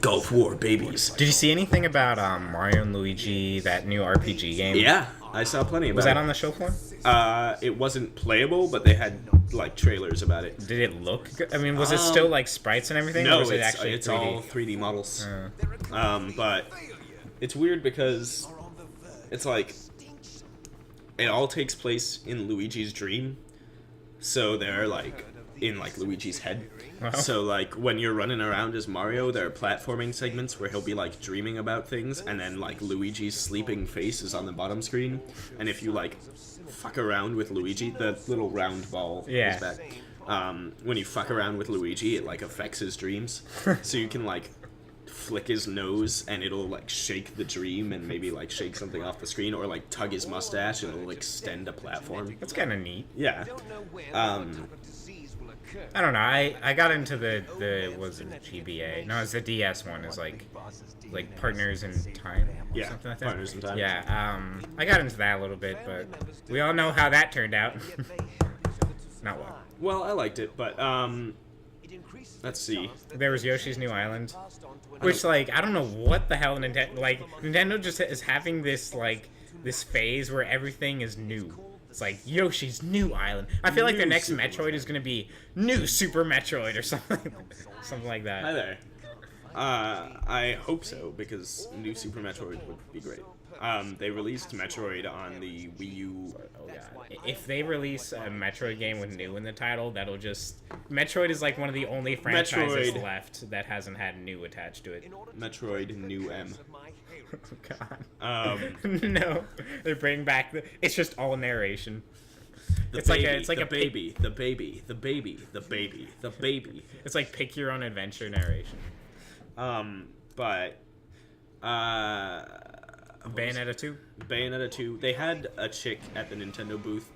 Gulf War babies. Did you see anything about Mario and Luigi, that new RPG game? Yeah, I saw plenty about Was that it. on the show floor? It wasn't playable, but they had like trailers about it. Did it look good? I mean, was it still like sprites and everything? No, or was it it's actually it's 3D? all 3D models. But it's weird because it's like it all takes place in Luigi's dream, so they're like in like Luigi's head. Wow. So like when you're running around as Mario, there are platforming segments where he'll be like dreaming about things, and then like Luigi's sleeping face is on the bottom screen, and if you like fuck around with Luigi, the little round ball Yeah. is back. When you fuck around with Luigi, it like affects his dreams, so you can like flick his nose and it'll like shake the dream and maybe like shake something off the screen, or like tug his mustache and it'll extend a platform. That's kind of neat. Yeah. I don't know. I got into the was it GBA? No, it's the DS one. It's like Partners in Time. Or Yeah, something like that. Partners in Time. Yeah. I got into that a little bit, but we all know how that turned out. Not well. Well, I liked it, but let's see. There was Yoshi's New Island, which like I don't know what the hell Nintendo just is having this this phase where everything is new. It's like Yoshi's New Island. I feel like their next Metroid is gonna be New Super Metroid or something, something like that. Hi there. I hope so, because New Super Metroid would be great. They released Metroid on the Wii U. Oh god! If they release a Metroid game with "new" in the title, that'll just Metroid is like one of the only franchises Metroid. left that hasn't had "new" attached to it. Metroid New M. Oh god! No, they're bringing back it's just all narration. It's like a baby, the baby, the baby, the baby, the baby. It's like pick your own adventure narration. But Bayonetta 2. Bayonetta 2. They had a chick at the Nintendo booth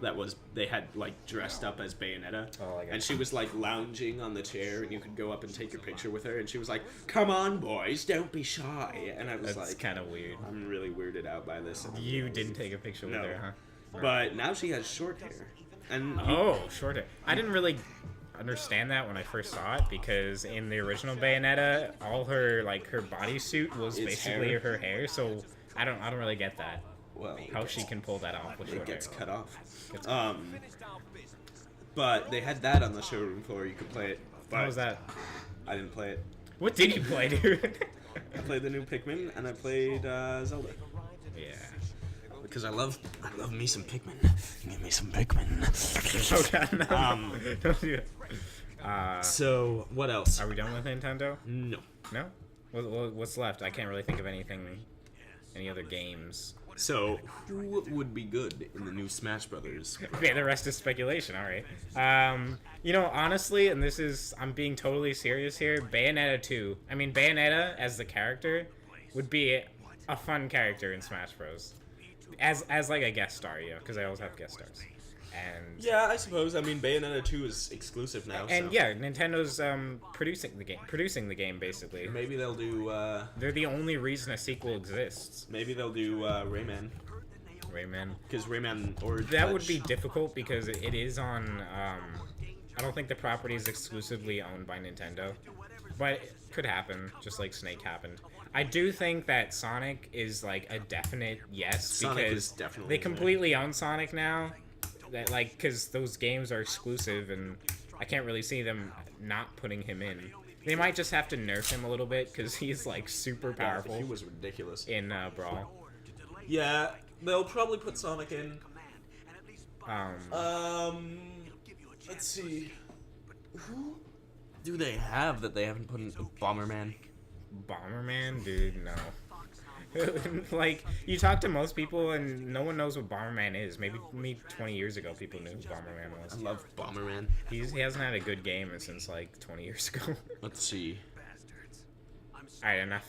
they had like dressed up as Bayonetta, and she was like lounging on the chair, and you could go up and take your picture with her, and she was like, "Come on, boys, don't be shy." And I was That's like, kind of weird. I'm really weirded out by this. You didn't take a picture with her, huh? But now she has short hair, and short hair. I didn't really understand that when I first saw it, because in the original Bayonetta, all her her bodysuit was basically hair. her hair. So I don't really get that. well, How she can pull that off with it short gets hair. cut off. But they had that on the showroom floor. You could play it. But How was that? I didn't play it. What did you play, dude? I played the new Pikmin, and I played Zelda. Yeah. Because I love me some Pikmin. Give me some Pikmin. Oh god, no. Don't do it. So, what else? Are we done with Nintendo? No. No? What's left? I can't really think of any other games. So, who would be good in the new Smash Brothers? Okay, the rest is speculation, alright. You know, honestly, and I'm being totally serious here, Bayonetta 2. I mean, Bayonetta, as the character, would be a fun character in Smash Bros. As like a guest star, because I always have guest stars. And Yeah, I suppose. I mean, Bayonetta 2 is exclusive now. and so yeah, Nintendo's producing the game basically. maybe they'll do. They're the only reason a sequel exists. Maybe they'll do Rayman. Rayman. Because Rayman or That would be difficult because it is on. I don't think the property is exclusively owned by Nintendo, but it could happen, just like Snake happened. I do think that Sonic is like a definite yes, Sonic because is definitely they in there. completely own Sonic now. That because those games are exclusive, and I can't really see them not putting him in. They might just have to nerf him a little bit because he's like super powerful He was ridiculous. in Brawl. Yeah, they'll probably put Sonic in. Let's see. Who do they have that they haven't put in? Bomberman. Bomberman, dude, no. Like, you talk to most people and no one knows what Bomberman is. Maybe 20 years ago people knew who Bomberman was. I love Bomberman. He hasn't had a good game since like 20 years ago. Let's see. Alright, enough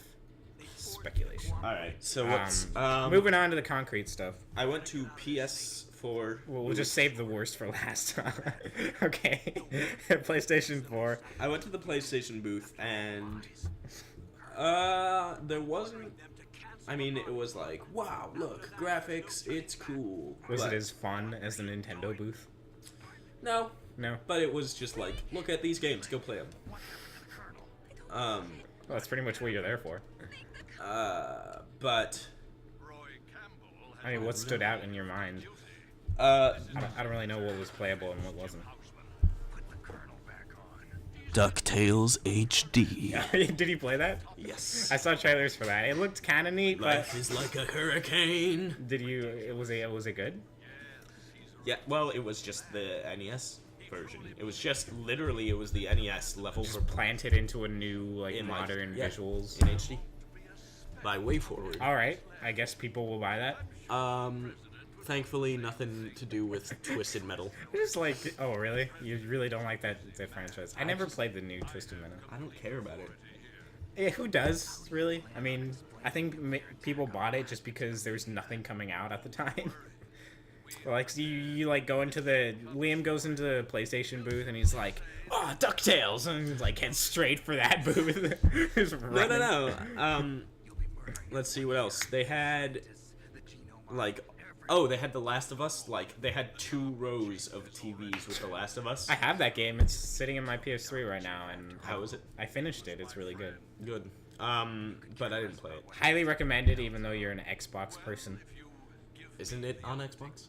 speculation. Alright, so what's... Moving on to the concrete stuff. I went to PS4... We'll just save the worst for last. Okay. PlayStation 4. I went to the PlayStation booth, and... there wasn't... I mean, it was like, wow, look, graphics, it's cool. Was but it as fun as the Nintendo booth? No. No. But it was just like, look at these games, go play them. Well, that's pretty much what you're there for. But I mean, what stood out in your mind? I don't really know what was playable and what wasn't. DuckTales HD. Did he play that? Yes. I saw trailers for that. It looked kind of neat, Life but is like a hurricane. did you? Was it good? Yeah. Well, it was just the NES version. It was just literally it was the NES level for Planted into a new like modern visuals in HD. By WayForward. All right, I guess people will buy that. Thankfully, nothing to do with Twisted Metal. Just like, oh really? You really don't like that franchise? I never played the new Twisted Metal. I don't care about it. Yeah, who does really? I mean, I think people bought it just because there was nothing coming out at the time. Like, so you like go into Liam goes into the PlayStation booth and he's like, "Oh, DuckTales," and he's like heads straight for that booth. No. Let's see what else they had. Like, oh, they had The Last of Us. Like, they had 2 rows of TVs with The Last of Us. I have that game. It's sitting in my PS3 right now, and how is it? I finished it. It's really good. Good. But I didn't play it. Highly recommended, even though you're an Xbox person. Isn't it on Xbox?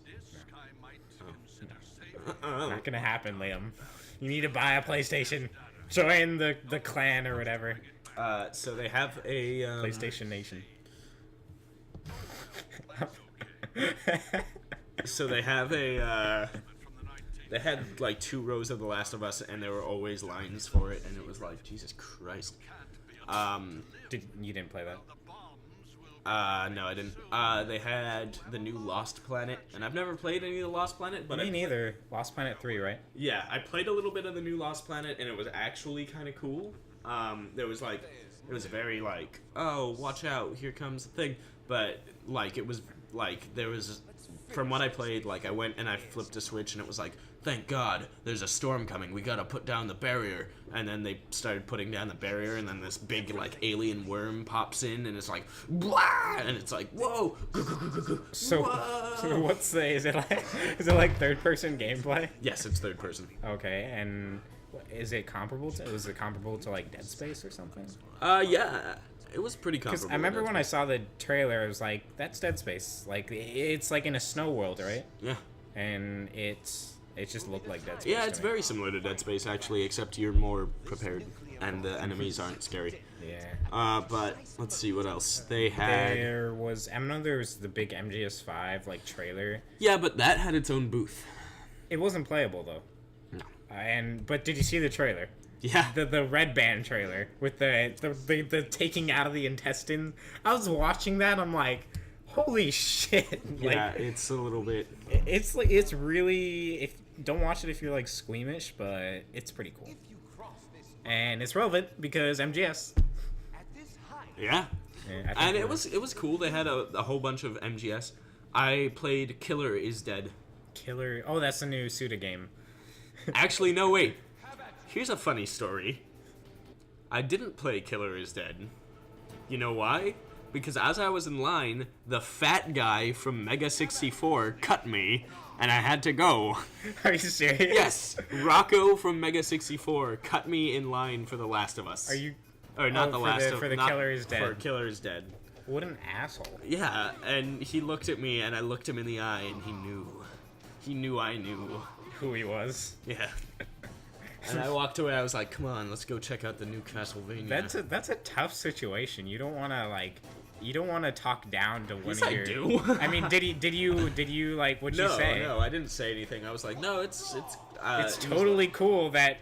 No. Not gonna happen, Liam. You need to buy a PlayStation. Join the clan or whatever. So they have a PlayStation Nation. So they have a they had like 2 rows of The Last of Us, and there were always lines for it, and it was like, Jesus Christ. You didn't play that? No, I didn't. They had the new Lost Planet, and I've never played any of the Lost Planet, but Me neither. Lost Planet 3, right? Yeah, I played a little bit of the new Lost Planet, and it was actually kind of cool. There was like, it was very like, oh, watch out, here comes the thing, but like it was like there was, from what I played, like I went and I flipped a switch, and it was like, thank God, there's a storm coming. We gotta put down the barrier. And then they started putting down the barrier, and then this big like alien worm pops in, and it's like, blah, and it's like, whoa. So what's the? Is it like third person gameplay? Yes, it's third person. Okay, and is it comparable to? Was it comparable to like Dead Space or something? Yeah. It was pretty comparable. Because I remember when I saw the trailer, I was like, that's Dead Space. Like, it's like in a snow world, right? Yeah. And it just looked like Dead Space. Yeah, it's very similar to Dead Space, actually, except you're more prepared, and the enemies aren't scary. Yeah. But let's see what else they had. There was the big MGS5 like trailer. Yeah, but that had its own booth. It wasn't playable though. No. But did you see the trailer? Yeah. The Red Band trailer with the taking out of the intestine. I was watching that. I'm like, holy shit. Yeah, it's a little bit. It's really, don't watch it if you're like squeamish, but it's pretty cool. And it's relevant because MGS. Yeah. And it was cool. They had a whole bunch of MGS. I played Killer is Dead. Oh, that's the new Suda game. Actually, no, wait. Here's a funny story. I didn't play Killer is Dead. You know why? Because as I was in line, the fat guy from Mega 64 cut me, and I had to go. Are you serious? Yes, Rocco from Mega 64 cut me in line for The Last of Us. Are you? Or not The Last of Us. For the Killer is Dead. For Killer is Dead. What an asshole. Yeah, and he looked at me, and I looked him in the eye, and he knew. He knew I knew. Who he was. Yeah. And I walked away. I was like, "Come on, let's go check out the new Castlevania." That's a tough situation. You don't want to talk down to one yes, of your. I do. I mean, did you like? What'd you say? No, I didn't say anything. I was like, "No, it's totally cool that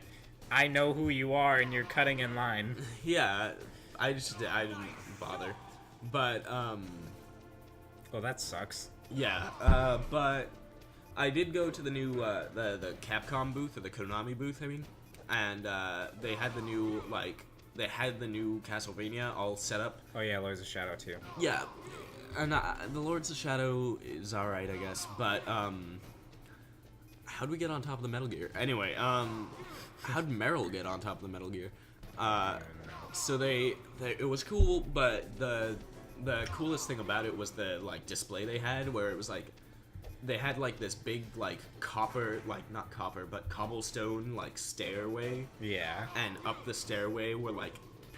I know who you are and you're cutting in line." Yeah, I didn't bother, but Well, that sucks. Yeah, but I did go to the new the Capcom booth, or the Konami booth, I mean, and they had the new Castlevania all set up. Oh yeah, Lords of Shadow too. Yeah, and the Lords of Shadow is alright, I guess, but how'd we get on top of the Metal Gear? Anyway, how'd Meryl get on top of the Metal Gear? So it was cool, but the coolest thing about it was the like display they had, where it was like they had like this big like copper, like not copper but cobblestone like stairway. Yeah. And up the stairway were like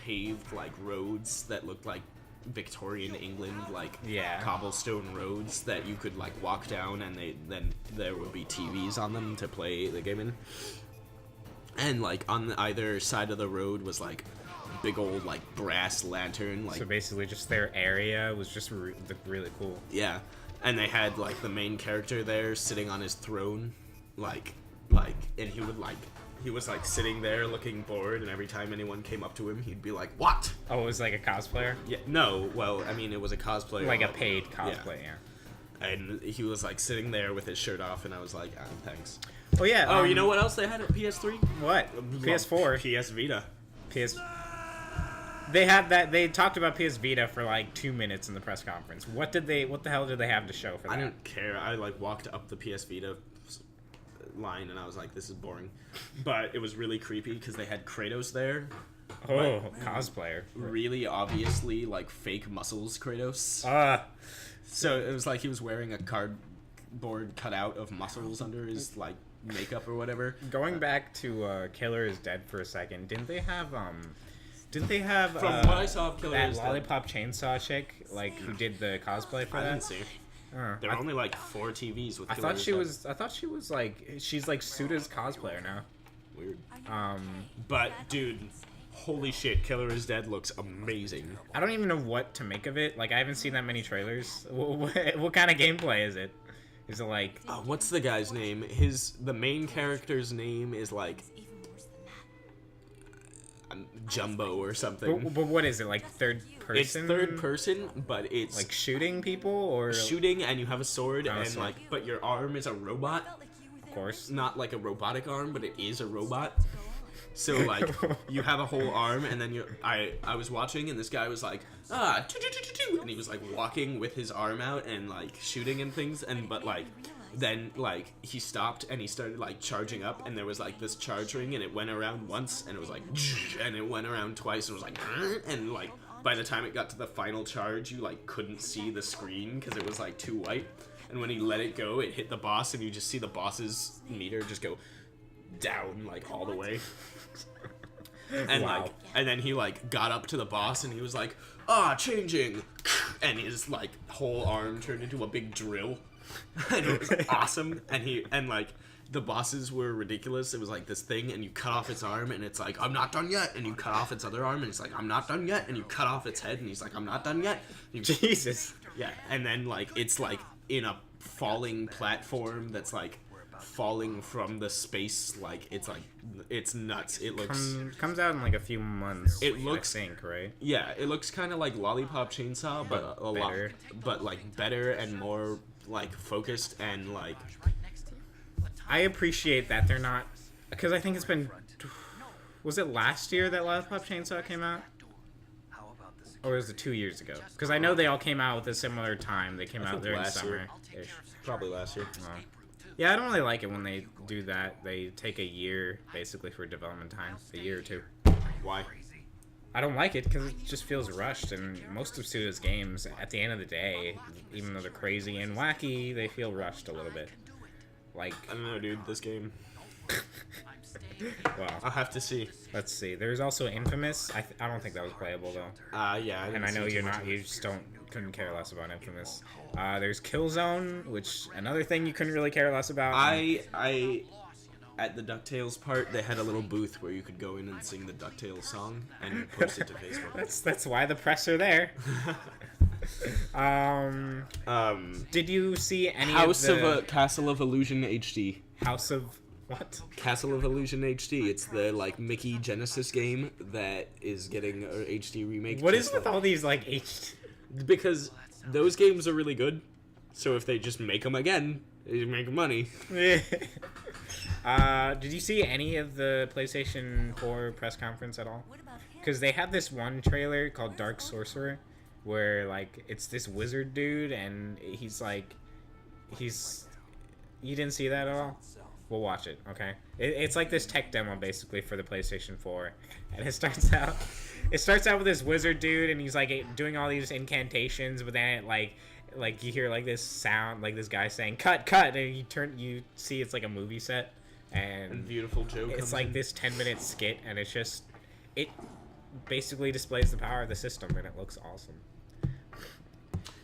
paved like roads that looked like Victorian England, like cobblestone roads that you could like walk down, and then there would be TVs on them to play the game in. And like on either side of the road was like big old like brass lantern. Like, so basically, just their area was just really cool. Yeah, and they had like the main character there sitting on his throne, like, and he was like sitting there looking bored, and every time anyone came up to him, he'd be like, "What?" Oh, it was like a cosplayer? Yeah, no, well, I mean, it was a cosplayer. Like a paid cosplay, yeah. And he was like sitting there with his shirt off, and I was like, thanks. Oh yeah. Oh, you know what else they had at PS3? What? PS4. PS Vita. They had that. They talked about PS Vita for like 2 minutes in the press conference. What the hell did they have to show for that? I didn't care. I like walked up the PS Vita line, and I was like, this is boring. But it was really creepy because they had Kratos there. Oh, cosplayer. Really obviously like fake muscles Kratos. So it was like he was wearing a cardboard cutout of muscles under his like makeup or whatever. Going back to Killer is Dead for a second, didn't they have from what I saw of Killer that is Lollipop Chainsaw chick like who did the cosplay for that? I didn't see. There are only like 4 TVs with. I thought she was like she's like Suda's cosplayer now. Weird. But dude, holy shit, Killer is Dead looks amazing. I don't even know what to make of it. Like I haven't seen that many trailers. What kind of gameplay is it? Is it like? What's the guy's name? The main character's name is like Jumbo or something. But what is it, like third person? It's third person, but it's like shooting people or shooting, and you have a sword, and like, but your arm is a robot. Of course, not like a robotic arm, but it is a robot. So like, you have a whole arm, and then I was watching, and this guy was like, and he was like walking with his arm out and like shooting and things, but like. Then, like, he stopped and he started, like, charging up, and there was, like, this charge ring, and it went around once, and it was, like, and it went around twice, and it was, like, and, like, by the time it got to the final charge, you, like, couldn't see the screen because it was, like, too white. And when he let it go, it hit the boss, and you just see the boss's meter just go down, like, all the way. And, like, and then he, like, got up to the boss, and he was like, changing, and his, like, whole arm turned into a big drill. And it was awesome, and like the bosses were ridiculous. It was like this thing, and you cut off its arm, and it's like, I'm not done yet, and you cut off its other arm, and it's like, I'm not done yet, and you cut off its head, and he's like, I'm not done yet. Jesus. Yeah, and then like it's like in a falling platform that's like falling from the space, like it's nuts. It looks comes out in like a few months. It looks, I think, right? Yeah, it looks kind of like Lollipop Chainsaw, but a lot, but like better and more like focused, and like I appreciate that they're not, because I think it's been, was it last year that Lollipop Chainsaw came out, or was it 2 years ago? Because I know they all came out at a similar time. They came out during summer. Probably last year. Yeah, I don't really like it when they do that. They take a year basically for development time, a year or two. Why? I don't like it because it just feels rushed, and most of Suda's games, at the end of the day, even though they're crazy and wacky, they feel rushed a little bit. Like, I don't know, dude, this game. Well, I'll have to see. Let's see. There's also Infamous. I don't think that was playable though. Yeah. And I know you just couldn't care less about Infamous. There's Killzone, which another thing you couldn't really care less about. At the DuckTales part, they had a little booth where you could go in and sing the DuckTales song and post it to Facebook. That's why the press are there. Did you see any Castle of Illusion HD? House of what? Castle of Illusion HD. It's the like Mickey Genesis game that is getting an HD remake. What is with all these like HD? Because those games are really good. So if they just make them again, they make money. Did you see any of the PlayStation 4 press conference at all? Because they had this one trailer called Dark Sorcerer, where like it's this wizard dude, and he's like, you didn't see that at all? We'll watch it, okay? It's like this tech demo basically for the PlayStation 4, and it starts out with this wizard dude, and he's like doing all these incantations, but then it like you hear like this sound, like this guy saying cut, and you see it's like a movie set. And Beautiful Joe it's like this 10-minute skit, and it's just basically displays the power of the system, and it looks awesome.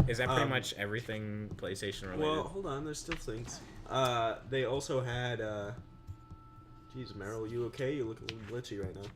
Is that pretty much everything PlayStation related? Well, hold on. There's still things. They also had. Jeez, Meryl, you okay? You look a little glitchy right now.